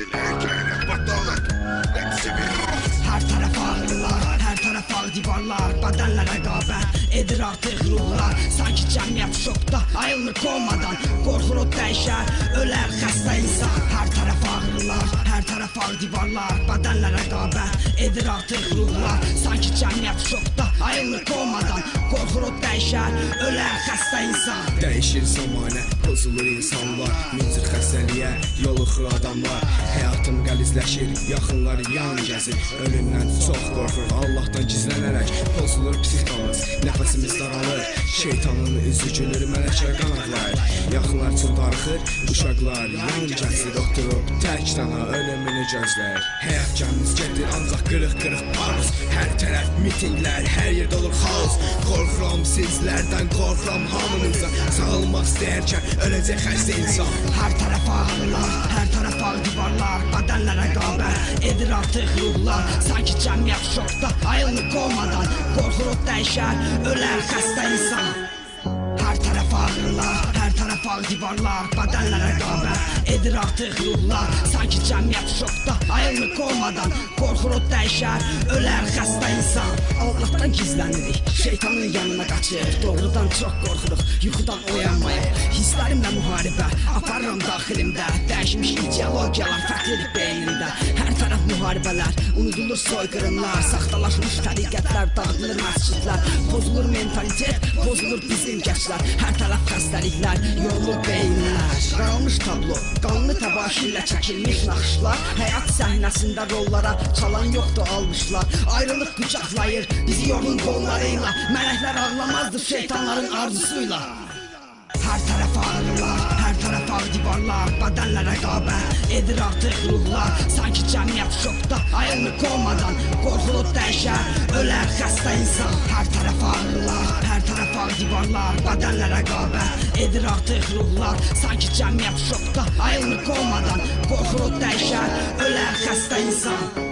Çileklerine batolak. Hepsi bir Her taraf ağrılar, her taraf ağ divarlar. Bedenler rəqabət edir artıq ruhlar. Sanki cəmiyyət şokda ayılır komadan. Qorxur o dəyişər, ölər xəstə insan. Her taraf ağrılar, her taraf ağ divarlar. Bedenler rəqabət edir artıq ruhlar. Sanki cəmiyyət şokda ayılır komadan. Qorxur o dəyişər, ölər xəstə insan. Dəyişir zamanə, pozulur insanlar. Müncir xəstəliyə yoluxur adamlar. Həyatım qəlizləşir, yaxınları yan gəzir. Ölümdən çox qorxur, Allahdan gizlənərək. Pozulur psixikamiz, nəfəsimiz daralır. Şeytanın üzü gülür, mələkə qanadlayır. Yaxınlar üçün darıxır, uşaqlar yan gəzir. Oturub tək dana ölümünü gözləyir. Həyat gəmimiz gedir, ancaq qırıq-qırıq parız. Hər tərəf mitinglər, hər yerdə olur xaos. Qorxuram sizlərdən, qorxuram hamınızdan. Sağılmaq istəyərkən öləcək xəstə insan. Her taraf ağrılar, her taraf ağ divarlar. Bedenler rəqabət edir artıq ruhlar. Sanki cəmiyyət şokda ayılır komadan. Qorxur o dəyişər, ölər xəstə insan. Her taraf ağrılar, her taraf ağ divarlar. Bedenler rəqabət edir artıq ruhlar. Sanki cəmiyyət şokda ayılır komadan. Qorxur o dəyişər, ölər xəstə insan. Allahdan gizlənirik, şeytanın yanına qaçır. Doğrudan çox qorxuruq, yuxudan oyanmayıq. Hisslərimlə müharibə aparıram daxilimdə. Dəyişmiş ideologiyalar fərqlidir beynimdə. Hər tərəf müharibələr, unudulur soyqırımlar. Saxtalaşmış təriqətlər, dağıdılır məscidlər. Pozulur mentalitet, pozulur bizim gənclər. Hər tərəf xəstəliklər, yorulur beyinlər. Qaralmış tablo, qanlı təbaşir ilə çəkilmiş naxışlar. Həyat səhnəsində rollara çalan yoxdur almışlar. Ayrılıq qucaqlayır bizi yolun qollarıyla. Mələklər ağlamazdır şeytanların arzusuyla. Her taraf ağrılar, her taraf ağ divarlar. Bedenler rəqabət edir artıq ruhlar. Sanki cəmiyyət şokda ayılır komadan. Qorxur o dəyişər, ölər xəstə insan. Her taraf ağrılar, her taraf ağ divarlar. Bedenler rəqabət edir artıq ruhlar. Sanki cəmiyyət şokda ayılır komadan. Qorxur o dəyişər, ölər xəstə insan.